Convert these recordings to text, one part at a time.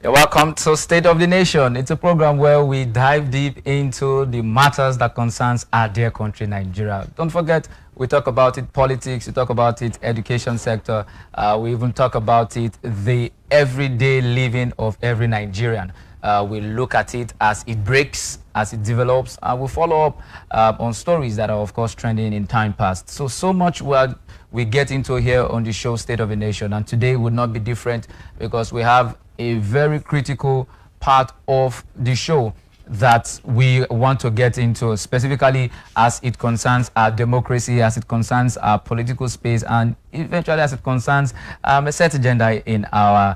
You're welcome to State of the Nation. It's a program where we dive deep into the matters that concerns our dear country, Nigeria. Don't forget, we talk about it politics, we talk about it education sector, we even talk about it the everyday living of every Nigerian. We look at it as it breaks, as it develops, and we follow up on stories that are, of course, trending in time past. So much we get into here on the show State of the Nation, and today would not be different because we have a very critical part of the show that we want to get into, specifically as it concerns our democracy, as it concerns our political space, and eventually as it concerns a set agenda in our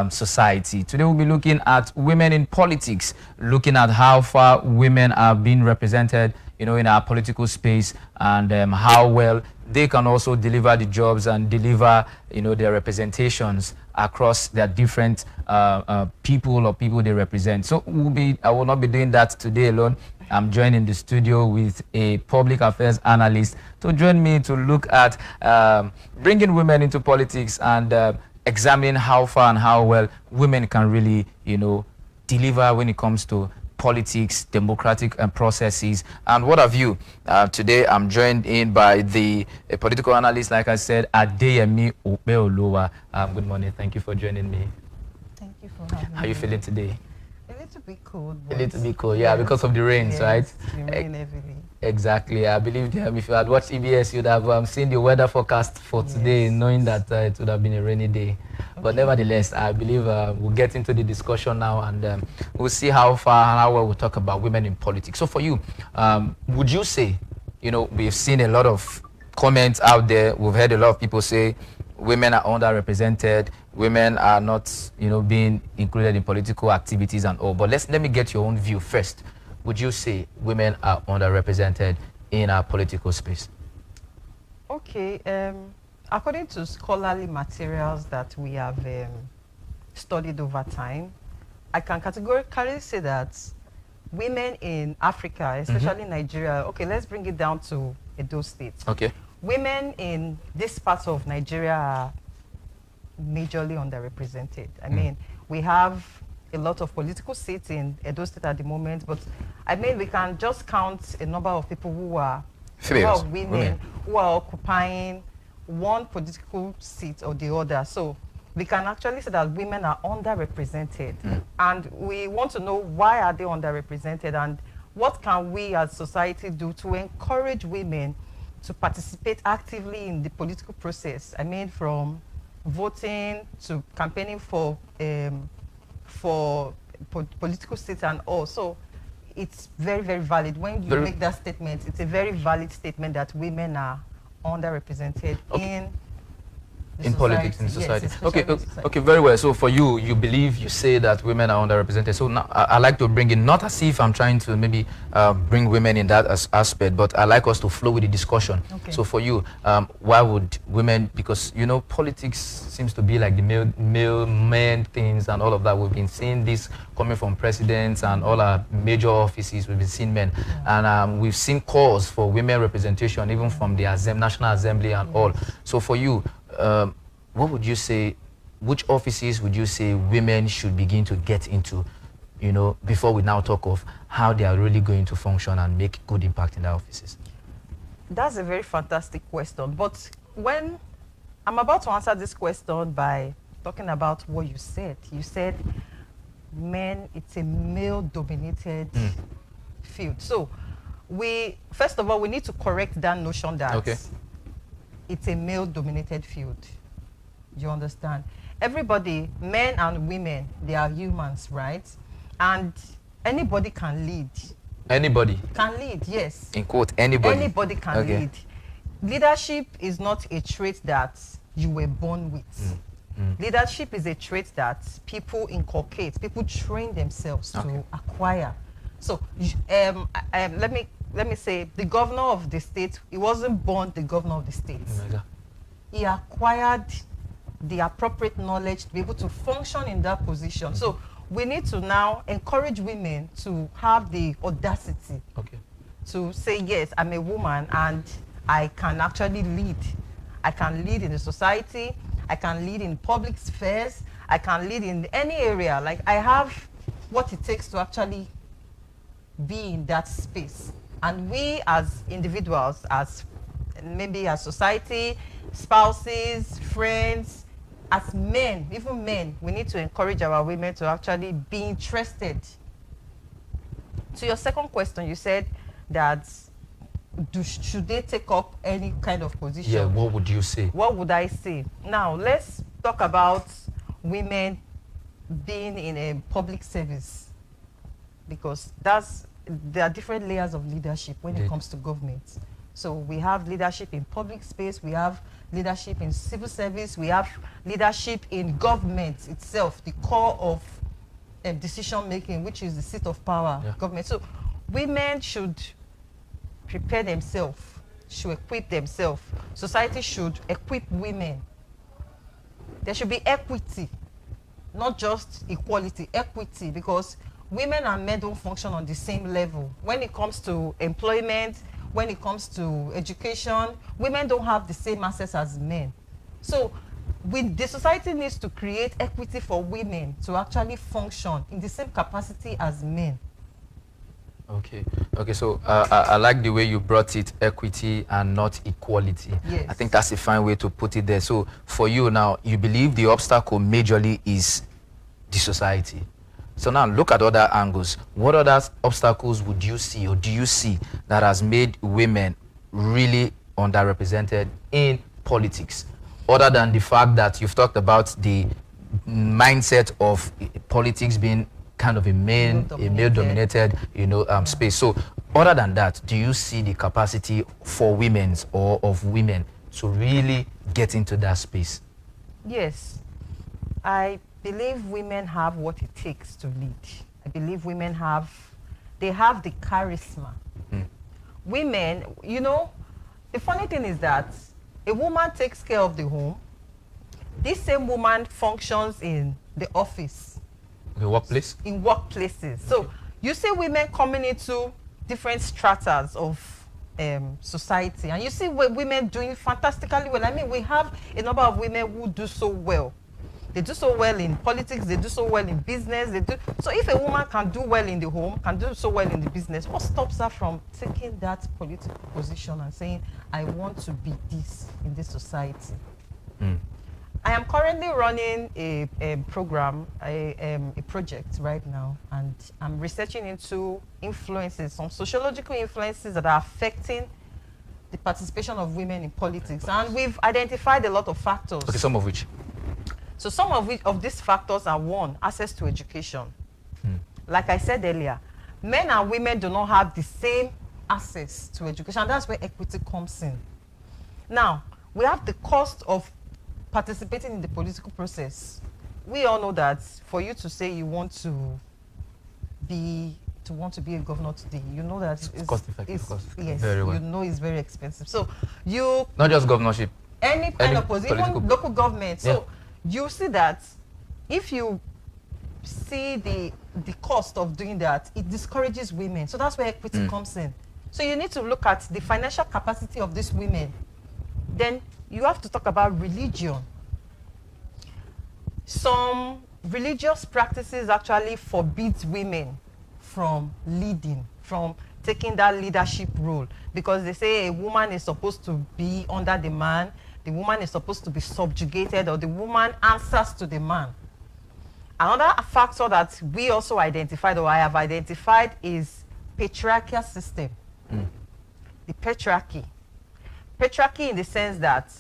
society. Today we'll be looking at women in politics, looking at how far women are being represented, in our political space, and how well they can also deliver the jobs and deliver, their representations across their different people they represent. So I will not be doing that today alone. I'm joined in the studio with a public affairs analyst to join me to look at bringing women into politics and examining how far and how well women can really, deliver when it comes to politics, democratic processes, and what have you. Today, I'm joined in by a political analyst, like I said, Adeyemi Opeolowa. Good morning. Thank you for joining me. Thank you for having me. How are you feeling today? A little bit cold. A little bit cold, yeah, because of the rains, right? The rain heavily. Exactly. I believe if you had watched EBS, you'd have seen the weather forecast for today, knowing that it would have been a rainy day. Okay. But nevertheless, I believe we'll get into the discussion now, and we'll see how far and how well we'll talk about women in politics. So for you, would you say, we've seen a lot of comments out there, we've heard a lot of people say women are underrepresented, women are not, being included in political activities and all. But let me get your own view first. Would you say women are underrepresented in our political space? Okay. According to scholarly materials that we have studied over time, I can categorically say that women in Africa, especially Nigeria, okay, let's bring it down to Edo State. Okay. Women in this part of Nigeria are majorly underrepresented. I mean, we have a lot of political seats in Edo State at the moment, but I mean, we can just count a number of people who are women who are occupying one political seat or the other. So we can actually say that women are underrepresented. And we want to know why are they underrepresented and what can we as society do to encourage women to participate actively in the political process. I mean, from voting to campaigning for political seats and all. So it's very, very valid. When you make that statement, it's a very valid statement that women are underrepresented in politics, in society. Yes, okay, very well. So for you, you say that women are underrepresented. So now I like to bring in, not as if I'm trying to maybe bring women in that aspect, but I like us to flow with the discussion. Okay. So for you, why would women, because politics seems to be like the male men things and all of that. We've been seeing this coming from presidents and all our major offices. We've been seeing men, and we've seen calls for women representation even from the National Assembly and all. So for you, what would you say, which offices would you say women should begin to get into, before we now talk of how they are really going to function and make good impact in their offices? That's a very fantastic question. But when I'm about to answer this question by talking about what you said men, it's a male-dominated field. So first of all, we need to correct that notion that it's a male-dominated field. You understand? Everybody, men and women, they are humans, right? And anybody can lead. Anybody? Can lead, yes. In quote, anybody? Anybody can lead. Leadership is not a trait that you were born with. Leadership is a trait that people inculcate, people train themselves to acquire. So let me say, the governor of the state, he wasn't born the governor of the state. He acquired the appropriate knowledge to be able to function in that position. So we need to now encourage women to have the audacity to say, yes, I'm a woman and I can actually lead. I can lead in the society. I can lead in public spheres. I can lead in any area. Like, I have what it takes to actually be in that space. And we as individuals, as maybe as society, spouses, friends, as men, even men, we need to encourage our women to actually be interested. To your second question, you said that should they take up any kind of position? Yeah, what would you say? What would I say? Now, let's talk about women being in a public service, because there are different layers of leadership when it comes to government. So we have leadership in public space, we have leadership in civil service, we have leadership in government itself, the core of decision making, which is the seat of power, government. So women should prepare themselves, should equip themselves. Society should equip women. There should be equity, not just equality, equity, because women and men don't function on the same level. When it comes to employment, when it comes to education, women don't have the same access as men. So the society needs to create equity for women to actually function in the same capacity as men. Okay. Okay, so I like the way you brought it, equity and not equality. Yes. I think that's a fine way to put it there. So for you now, you believe the obstacle majorly is the society. So now look at other angles. What other obstacles would you see, or do you see, that has made women really underrepresented in politics? Other than the fact that you've talked about the mindset of politics being kind of a male-dominated, space. So other than that, do you see the capacity for women or of women to really get into that space? Yes. I believe women have what it takes to lead. I believe women have the charisma. Women, the funny thing is that a woman takes care of the home. This same woman functions in the office. The workplace? In workplaces. So you see women coming into different stratas of society, and you see women doing fantastically well. I mean, we have a number of women who do so well. They do so well in politics, they do so well in business. So if a woman can do well in the home, can do so well in the business, what stops her from taking that political position and saying, I want to be this in this society? I am currently running a program, a project right now, and I'm researching into influences, some sociological influences that are affecting the participation of women in politics. And we've identified a lot of factors. Okay, some of which? So some of these factors are: one, access to education. Like I said earlier, men and women do not have the same access to education. That's where equity comes in. Now, we have the cost of participating in the political process. We all know that for you to say you want to be a governor today, you know that it's cost effective. Yes, very well. You know it's very expensive. So you not just governorship, any kind of position, even local government. So you see that if you see the cost of doing that, it discourages women. So that's where equity comes in. So you need to look at the financial capacity of these women. Then you have to talk about religion. Some religious practices actually forbids women from leading, from taking that leadership role, because they say a woman is supposed to be under the man, the woman is supposed to be subjugated, or the woman answers to the man. Another factor that we also identified, or I have identified, is patriarchal system. The patriarchy. Patriarchy in the sense that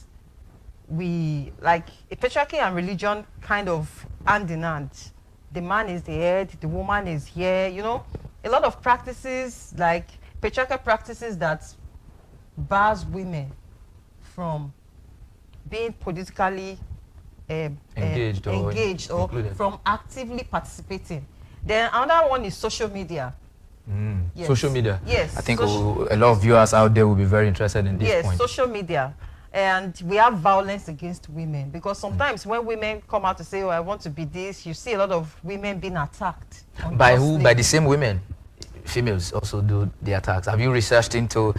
we, like, a patriarchy and religion kind of hand in hand. The man is the head, the woman is here, a lot of practices, like patriarchal practices, that bars women from being politically engaged or from actively participating. Then another one is social media. Yes. Social media. Yes. I think a lot of viewers out there will be very interested in this point. Yes, social media. And we have violence against women, because sometimes when women come out to say, oh, I want to be this, you see a lot of women being attacked. By who? By the same women? Females also do the attacks. Have you researched into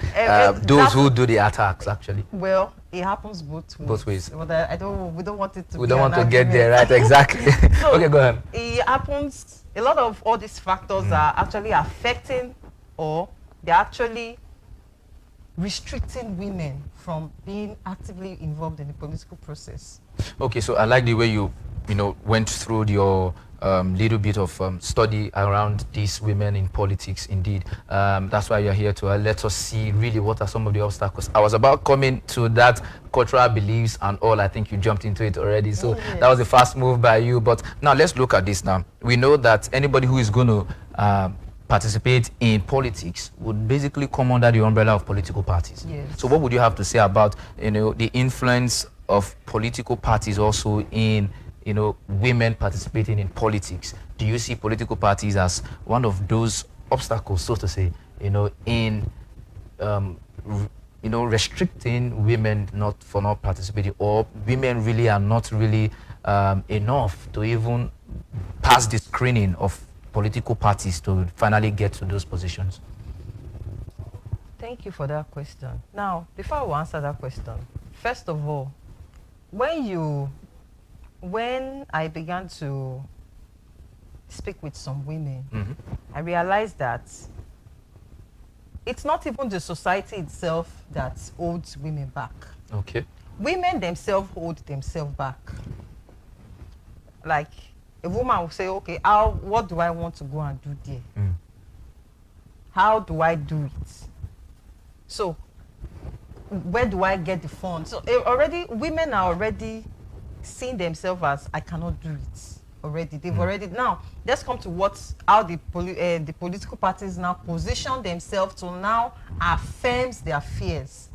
those who do the attacks, actually? Well, it happens both ways. Both ways. But we don't want it to. We don't want to get there, right? Exactly. So okay, go ahead. It happens. A lot of all these factors are actually affecting, or they're actually restricting women from being actively involved in the political process. Okay, so I like the way you went through your little bit of study around these women in politics. Indeed, that's why you're here to let us see really what are some of the obstacles. I was about coming to that cultural beliefs and all. I think you jumped into it already, so that was a fast move by you. But now let's look at this. Now we know that anybody who is going to participate in politics would basically come under the umbrella of political parties. Yes. So what would you have to say about the influence of political parties also in women participating in politics? Do you see political parties as one of those obstacles, so to say, in restricting women not participating, or women really are not really enough to even pass the screening of political parties to finally get to those positions? Thank you for that question. Now, before I answer that question, first of all, when I began to speak with some women, I realized that it's not even the society itself that holds women back. Okay. Women themselves hold themselves back. Like, a woman will say, okay, what do I want to go and do there? How do I do it? So, where do I get the funds? So, women are already seeing themselves as, I cannot do it already. They've already, now, let's come to how the political parties now position themselves to now affirms their fears.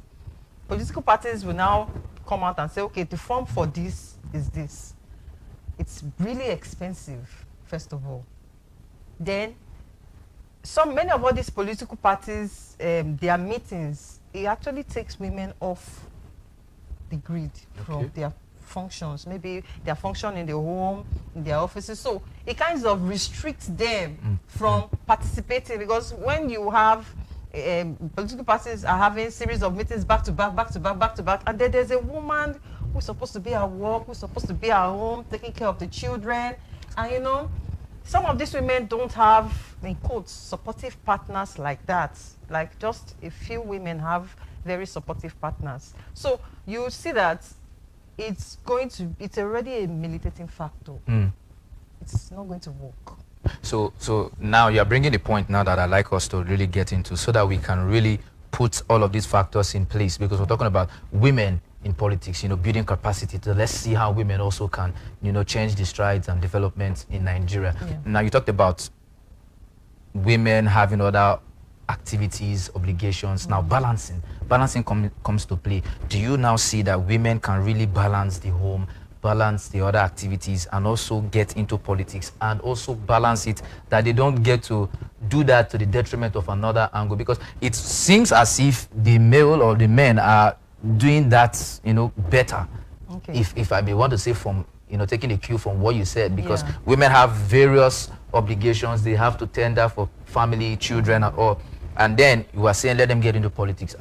Political parties will now come out and say, okay, the form for this is this. It's really expensive, first of all. Then, many of all these political parties, their meetings, it actually takes women off the grid from their functions. Maybe their function in the home, in their offices. So it kind of restricts them from participating, because when you have political parties are having series of meetings back to back, and then there's a woman who's supposed to be at work, who's supposed to be at home, taking care of the children. And some of these women don't have, in quotes, supportive partners like that. Like, just a few women have very supportive partners. So you see that it's already a militating factor. It's not going to work. So now you're bringing the point now that I'd like us to really get into, so that we can really put all of these factors in place, because we're talking about women in politics, building capacity. Let's see how women also can, change the strides and developments in Nigeria. Now, you talked about women having other activities, obligations. Now, balancing comes to play. Do you now see that women can really balance the home, balance the other activities, and also get into politics, and also balance it that they don't get to do that to the detriment of another angle? Because it seems as if the male or the men are doing that, better. Okay. If I may want to say, from taking a cue from what you said, because women have various obligations. They have to tender for family, children, and all. And then you are saying, let them get into politics.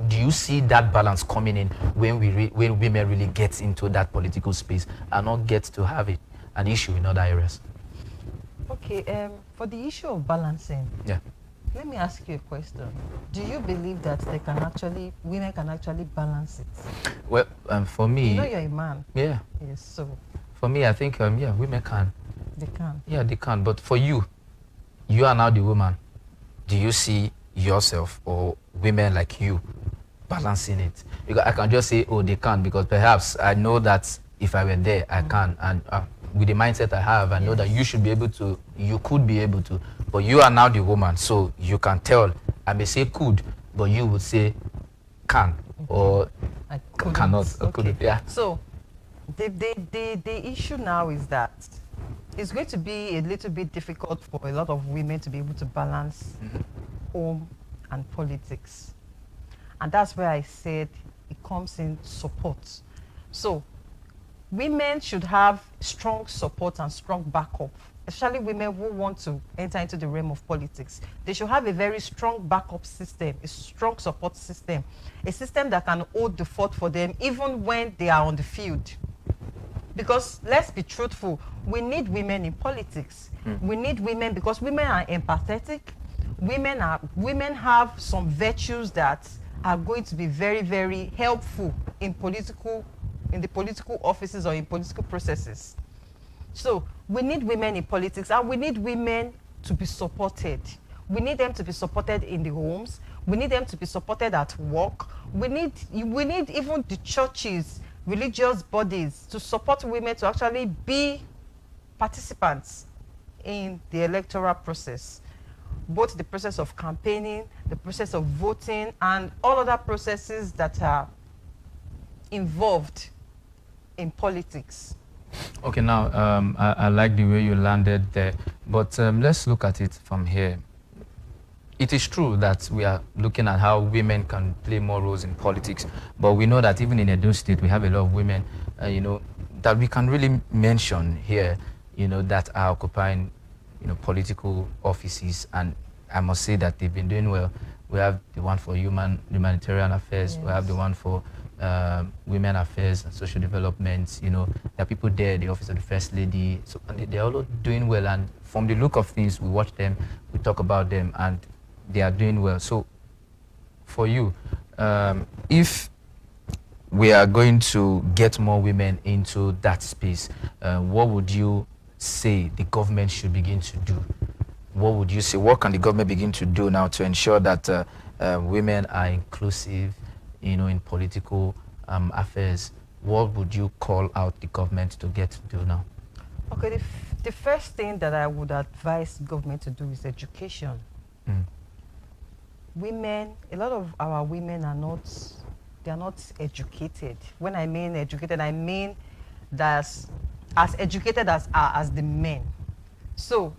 Do you see that balance coming in when women really get into that political space and not get to have an issue in other areas? Okay, for the issue of balancing, let me ask you a question. Do you believe that women can actually balance it? Well, for me... you're a man. Yeah. Yes, so... For me, I think, women can. They can? Yeah, they can. But for you are now the woman. Do you see yourself or women like you balancing it? Because I can just say, oh, they can, because perhaps I know that if I were there, I can. And with the mindset I have, I know that you should be able to, you could be able to. But you are now the woman, so you can tell. I may say could, but you would say can, or cannot, or couldn't. Yeah. So the issue now is that it's going to be a little bit difficult for a lot of women to be able to balance home and politics. And that's where I said it comes in support. So women should have strong support and strong backup especially women who want to enter into the realm of politics, they should have a very strong backup system, a strong support system, a system that can hold the fort for them even when they are on the field. Because let's be truthful, we need women in politics. We need women because women are empathetic. Women have some virtues that are going to be very, very helpful in the political offices or in political processes. So we need women in politics, and we need women to be supported. We need them to be supported in the homes. We need them to be supported at work. We need even the churches, religious bodies to support women to actually be participants in the electoral process. Both the process of campaigning, the process of voting, and all other processes that are involved in politics. Okay, now I like the way you landed there, but let's look at it from here. It is true that we are looking at how women can play more roles in politics, but we know that even in Edo State, we have a lot of women, that we can really mention here, that are occupying, political offices, and I must say that they've been doing well. We have the one for humanitarian affairs, yes. We have the one for women affairs and social development. There are people there, the office of the First Lady, so they're all doing well, and from the look of things, we watch them, we talk about them, and they are doing well. So for you, if we are going to get more women into that space, what would you say the government should begin to do? What would you say, what can the government begin to do now to ensure that women are inclusive, in political affairs? What would you call out the government to get to do now? Okay, the first thing that I would advise government to do is education. Women, a lot of our women are not educated. When I mean educated, I mean that's as educated as the men. So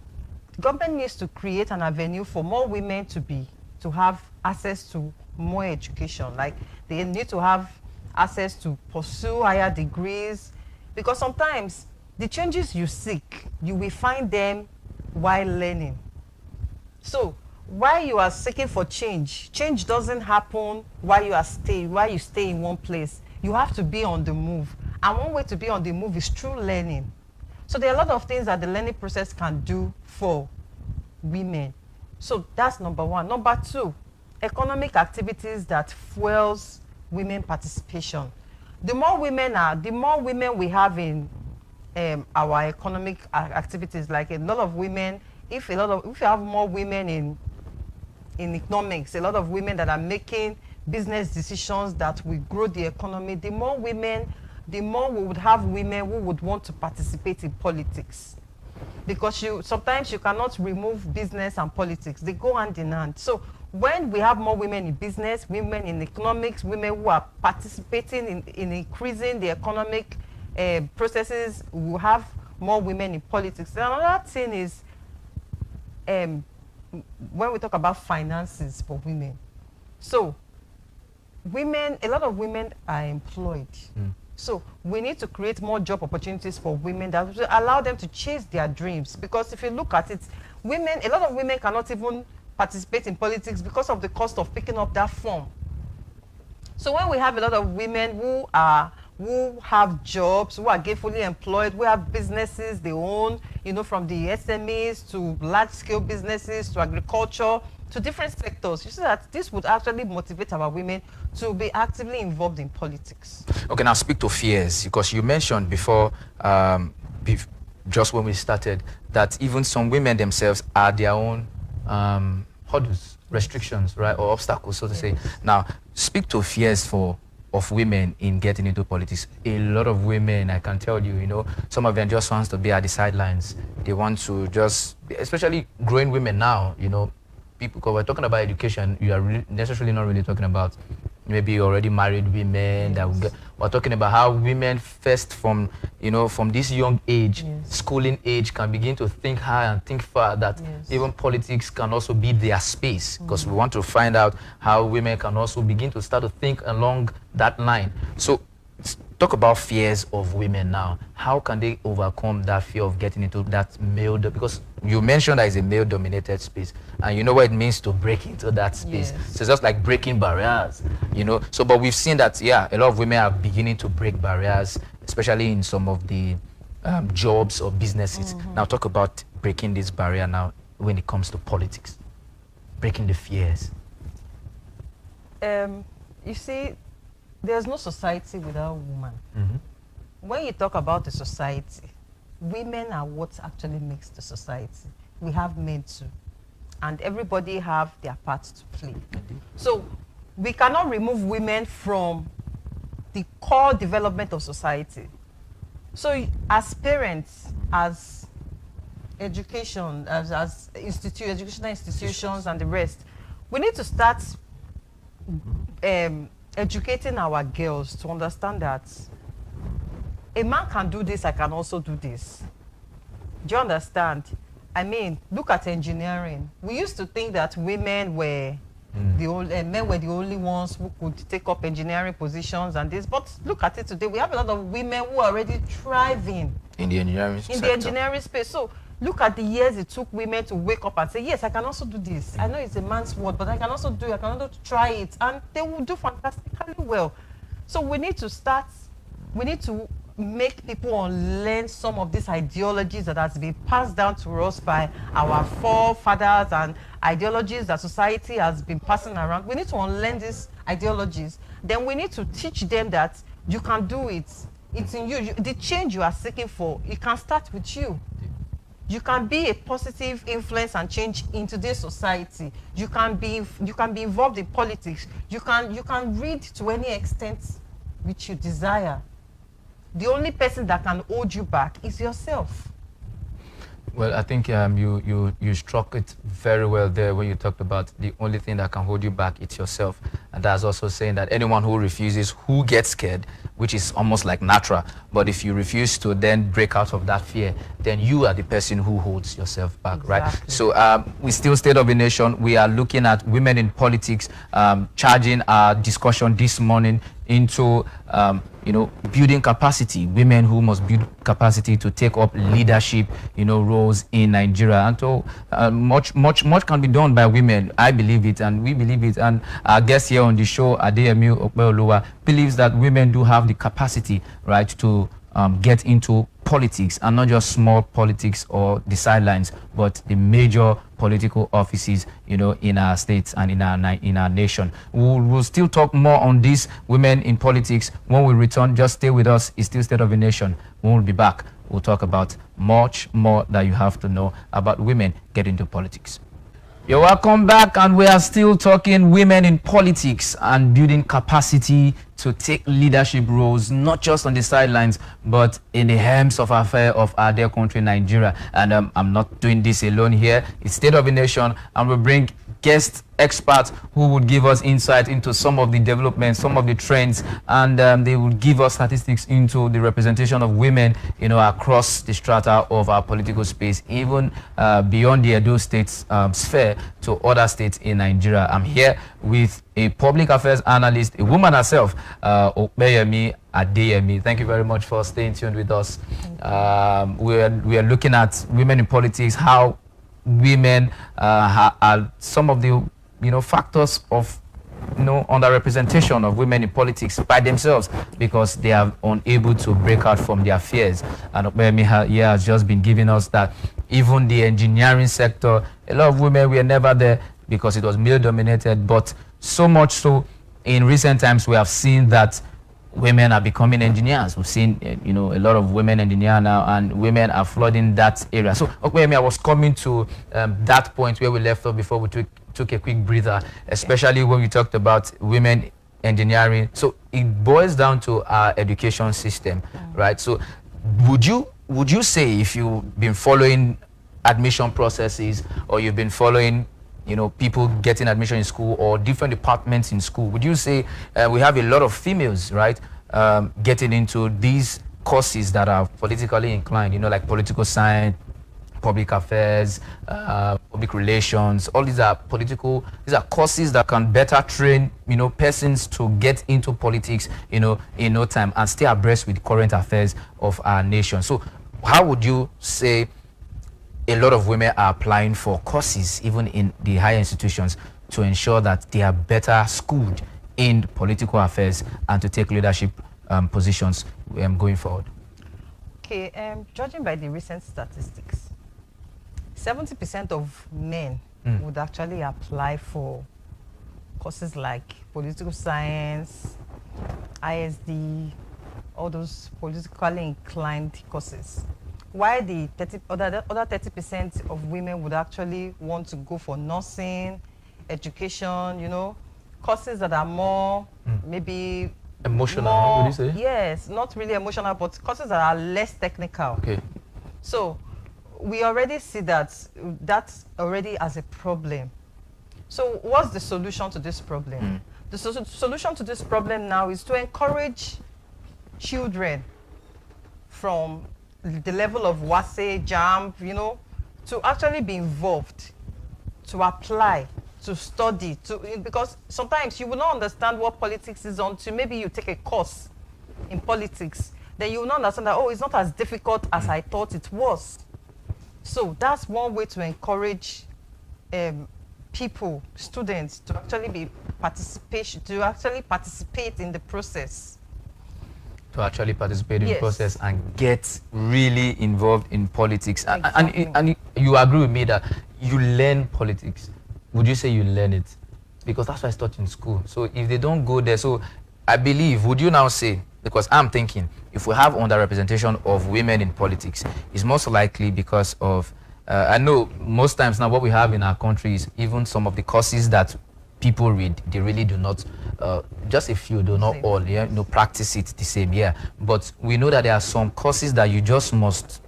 the government needs to create an avenue for more women to have access to more education. Like they need to have access to pursue higher degrees, because sometimes the changes you seek, you will find them while learning. So while you are seeking for change doesn't happen while you stay in one place. You have to be on the move. And one way to be on the move is through learning. So there are a lot of things that the learning process can do for women. So that's number one. Number two, economic activities that fuels women participation. The more women we have in our economic activities, like a lot of women, if you have more women in economics, a lot of women that are making business decisions that will grow the economy, the more we would have women who would want to participate in politics. Because sometimes you cannot remove business and politics. They go hand in hand. So when we have more women in business, women in economics, women who are participating in increasing the economic processes, we will have more women in politics. And another thing is, when we talk about finances for women, so a lot of women are employed. So we need to create more job opportunities for women that will allow them to chase their dreams. Because if you look at it, a lot of women cannot even participate in politics because of the cost of picking up that form. So when we have a lot of women who have jobs, who are gainfully employed, who have businesses they own, from the SMEs to large-scale businesses to agriculture to different sectors, you see that this would actually motivate our women to be actively involved in politics. Okay, now speak to fears, because you mentioned before, just when we started, that even some women themselves are their own hurdles, restrictions, right, or obstacles, so to say. Now, speak to fears of women in getting into politics. A lot of women, I can tell you, some of them just want to be at the sidelines. They want to just, especially growing women now, people, because we're talking about education, you are necessarily not really talking about maybe already married women. Yes. We're talking about how women first from this young age, yes, schooling age, can begin to think high and think far, that yes, even politics can also be their space, because we want to find out how women can also begin to start to think along that line. So talk about fears of women now. How can they overcome that fear of getting into that because you mentioned that it's a male-dominated space, and you know what it means to break into that space. Yes. So it's just like breaking barriers, you know. So, but we've seen that, yeah, a lot of women are beginning to break barriers, especially in some of the jobs or businesses. Now, talk about breaking this barrier now when it comes to politics, breaking the fears. You see, there's no society without woman. When you talk about the society, women are what actually makes the society. We have men too, and everybody have their part to play. So we cannot remove women from the core development of society. So as parents, as education, as educational institutions and the rest, we need to start educating our girls to understand that a man can do this, I can also do this. Do you understand? I mean, look at engineering. We used to think that women were the only, men were the only ones who could take up engineering positions and this, but look at it today. We have a lot of women who are already thriving in the engineering sector. The engineering space. So look at the years it took women to wake up and say, yes, I can also do this. I know it's a man's word, but I can also do it. I can also try it. And they will do fantastically well. So we need to start, we need to make people unlearn some of these ideologies that has been passed down to us by our forefathers and ideologies that society has been passing around. We need to unlearn these ideologies. Then we need to teach them that you can do it. It's in you. The change you are seeking for, it can start with you. You can be a positive influence and change in today's society. You can be involved in politics. You can read to any extent which you desire. The only person that can hold you back is yourself. Well, I think you struck it very well there when you talked about the only thing that can hold you back, it's yourself. And that's also saying that anyone who refuses, who gets scared, which is almost like natural, but if you refuse to then break out of that fear, then you are the person who holds yourself back, exactly. Right? So we still State of the Nation. We are looking at women in politics, charging our discussion this morning into building capacity, women who must build capacity to take up leadership, roles in Nigeria. And so much can be done by women. I believe it, and we believe it. And our guest here on the show, Adeyemi Okpeoluwa, believes that women do have the capacity, right, to get into politics, and not just small politics or the sidelines, but the major political offices, in our states and in our nation. We'll still talk more on this, women in politics, when we return. Just stay with us. It's still State of the Nation. When we'll be back, we'll talk about much more that you have to know about women getting into politics. You're welcome back, and we are still talking women in politics and building capacity to take leadership roles, not just on the sidelines, but in the helms of affair of our dear country, Nigeria. And I'm not doing this alone here. It's State of the Nation, and we bring guest experts who would give us insight into some of the developments, some of the trends, and they will give us statistics into the representation of women, across the strata of our political space, even beyond the Edo State's sphere to other states in Nigeria. I'm here with a public affairs analyst, a woman herself, Okpeyemi Adeyemi. Thank you very much for staying tuned with us. We are looking at women in politics, how women are some of the factors of underrepresentation of women in politics by themselves, because they are unable to break out from their fears. And Okpeyemi has just been giving us that even the engineering sector, a lot of women were never there because it was male dominated, but so much so in recent times we have seen that women are becoming engineers. We've seen, a lot of women engineers now, and women are flooding that area. So, okay, I was coming to that point where we left off before we took a quick breather, especially when we talked about women engineering. So it boils down to our education system, right? So would you say, if you've been following admission processes, or you've been following people getting admission in school or different departments in school, would you say we have a lot of females, right, getting into these courses that are politically inclined, like political science, public affairs, public relations. All these are these are courses that can better train, persons to get into politics, in no time and stay abreast with current affairs of our nation. So how would you say a lot of women are applying for courses, even in the higher institutions, to ensure that they are better schooled in political affairs and to take leadership positions going forward? Okay, judging by the recent statistics, 70% of men would actually apply for courses like political science, ISD, all those politically inclined courses. While the other 30% of women would actually want to go for nursing, education, courses that are more maybe emotional, would you say? Yes, not really emotional, but courses that are less technical. Okay. So we already see that's already as a problem. So what's the solution to this problem? The solution to this problem now is to encourage children from the level of WASE, JAMB, to actually be involved, to apply, to study, because sometimes you will not understand what politics is until maybe you take a course in politics. Then you will not understand that, oh, it's not as difficult as I thought it was. So that's one way to encourage people, students, to actually participate in the process. To actually participate in the Yes. process and get really involved in politics. Exactly. And you agree with me that you learn politics. Would you say you learn it? Because that's what I taught in school. So if they don't go there, so I believe, would you now say, because I'm thinking, if we have underrepresentation of women in politics, it's most likely because of, I know most times now what we have in our country is even some of the courses that people read, they really do not, just a few, do not all, practice it the same, But we know that there are some courses that you just must,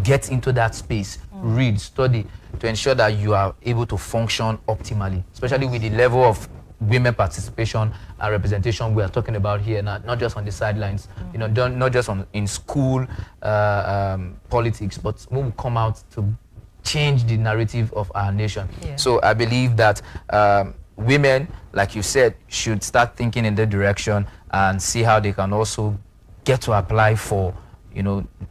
get into that space, read, study, to ensure that you are able to function optimally, especially with the level of women participation and representation we are talking about here, not just on the sidelines, not just in school politics, but when we come out to change the narrative of our nation. Yeah. So I believe that women, like you said, should start thinking in that direction and see how they can also get to apply for,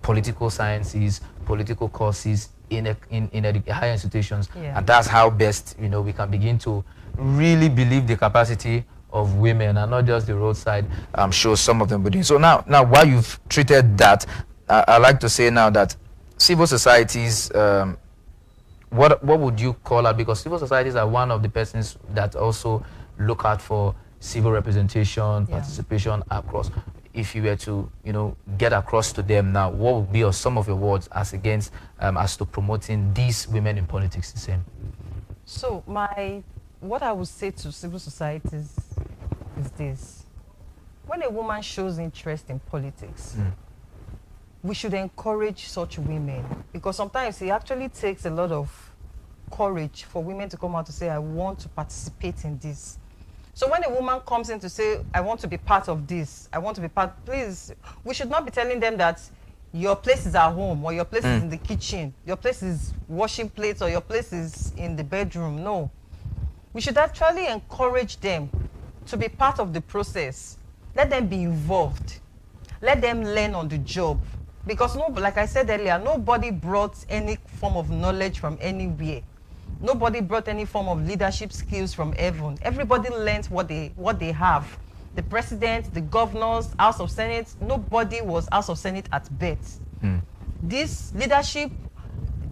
political sciences, political courses in higher institutions. Yeah. And that's how best, we can begin to really believe the capacity of women and not just the roadside shows some of them doing. So now while you've treated that, I like to say now that civil societies, what would you call out? Because civil societies are one of the persons that also look out for civil representation, participation across. If you were to, get across to them now, what would be some of your words as against, as to promoting these women in politics the same? So what I would say to civil societies is this: when a woman shows interest in politics, we should encourage such women, because sometimes it actually takes a lot of courage for women to come out to say, I want to participate in this. So when a woman comes in to say, I want to be part of this, I want to be part, please, we should not be telling them that your place is at home, or your place is in the kitchen, your place is washing plates, or your place is in the bedroom. No. We should actually encourage them to be part of the process. Let them be involved. Let them learn on the job. Because like I said earlier, nobody brought any form of knowledge from anywhere. Nobody brought any form of leadership skills from heaven. Everybody learned what they have. The president, the governors, House of Senate, nobody was House of Senate at birth. This leadership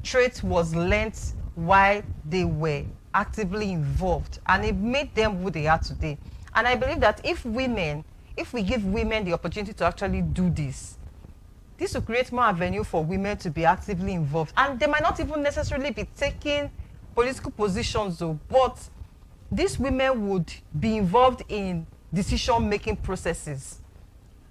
trait was learned while they were actively involved, and it made them who they are today. And I believe that if we give women the opportunity to actually do this will create more avenue for women to be actively involved. And they might not even necessarily be taking political positions, though, but these women would be involved in decision-making processes.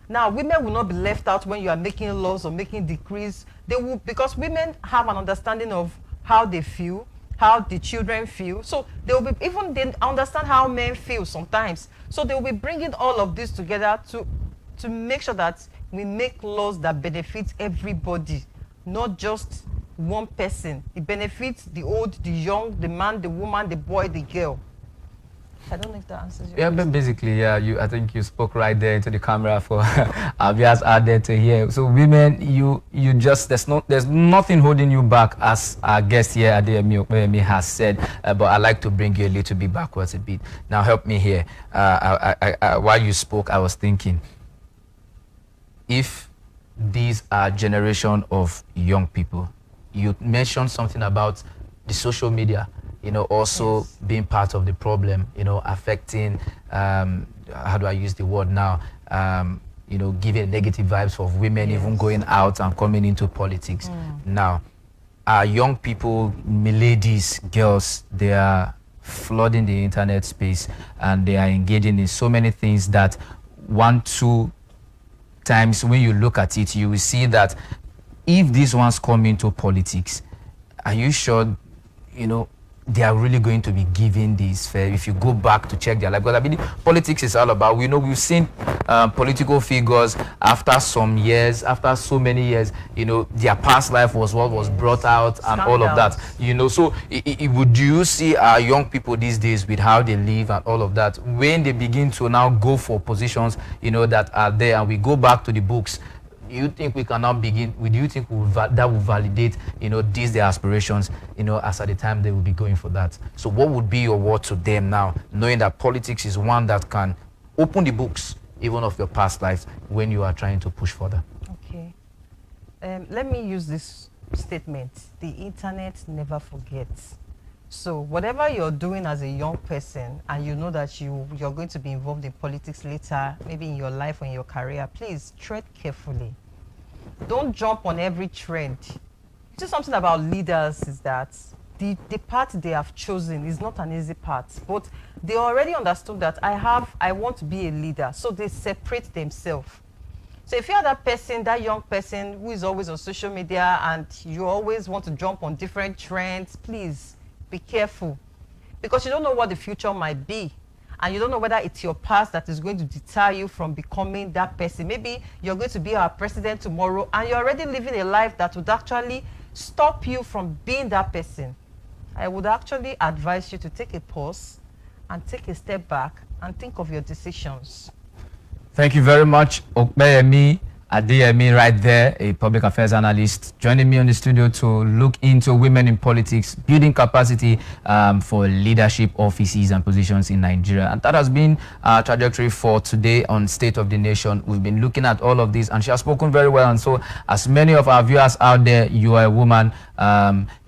Now, women will not be left out when you are making laws or making decrees. They will, because women have an understanding of how they feel, how the children feel. So they will be, even they understand how men feel sometimes. So they will be bringing all of this together to make sure that we make laws that benefit everybody, not just one person. It benefits the old, the young, the man, the woman, the boy, the girl. I don't know if that answers your question. But basically, yeah, I think you spoke right there into the camera for our viewers out there to hear. So women, you just, there's nothing holding you back, as our guest here, Adeyemi, has said, but I like to bring you a little bit backwards a bit. Now help me here. While you spoke, I was thinking, if these are generation of young people, you mentioned something about the social media, also Yes. being part of the problem, affecting, how do I use the word now, giving negative vibes of women Yes. even going out and coming into politics. Now, our young people, ladies, girls, they are flooding the internet space and they are engaging in so many things that 1-2 times when you look at it, you will see that if these ones come into politics, are you sure, they are really going to be given this fair if you go back to check their life? Because I mean, politics is all about, we've seen political figures after some years, after so many years, their past life was what was brought out and all of that, so would you see our young people these days with how they live and all of that, when they begin to now go for positions, that are there, and we go back to the books, you think we can now begin? Do you think that will validate, these their aspirations, as at the time they will be going for that? So what would be your word to them now, knowing that politics is one that can open the books, even of your past lives, when you are trying to push further? Okay. Let me use this statement. The internet never forgets. So whatever you're doing as a young person, and you know that you're going to be involved in politics later, maybe in your life or in your career, please tread carefully. Don't jump on every trend. Just something about leaders is that the path they have chosen is not an easy path, but they already understood that I want to be a leader, so they separate themselves. So if you're that person, that young person who is always on social media and you always want to jump on different trends, please be careful, because you don't know what the future might be, and you don't know whether it's your past that is going to deter you from becoming that person. Maybe you're going to be our president tomorrow and you're already living a life that would actually stop you from being that person. I would actually advise you to take a pause and take a step back and think of your decisions. Thank you very much, Okpeyemi Adeyemi, right there, a public affairs analyst, joining me on the studio to look into women in politics, building capacity for leadership offices and positions in Nigeria. And that has been our trajectory for today on State of the Nation. We've been looking at all of this, and she has spoken very well. And so, as many of our viewers out there, you are a woman,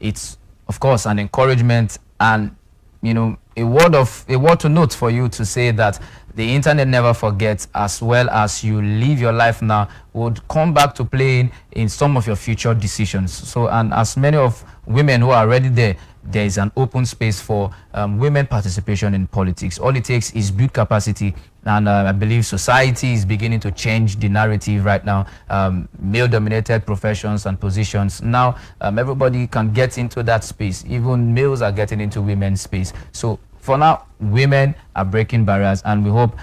it's, of course, an encouragement and, a word to note for you to say that the internet never forgets, as well as you live your life now, would come back to playing in some of your future decisions. So, and as many of women who are already there is an open space for women participation in politics. All it takes is build capacity, and I believe society is beginning to change the narrative right now. Male-dominated professions and positions, now everybody can get into that space. Even males are getting into women's space. So for now, women are breaking barriers, and we hope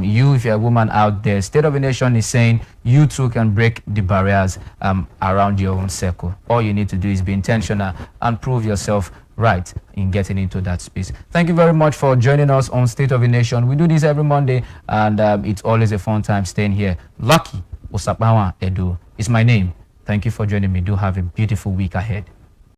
you, if you're a woman out there, State of the Nation is saying you too can break the barriers around your own circle. All you need to do is be intentional and prove yourself right in getting into that space. Thank you very much for joining us on State of the Nation. We do this every Monday, and it's always a fun time staying here. Lucky Osapawa Edu is my name. Thank you for joining me. Do have a beautiful week ahead.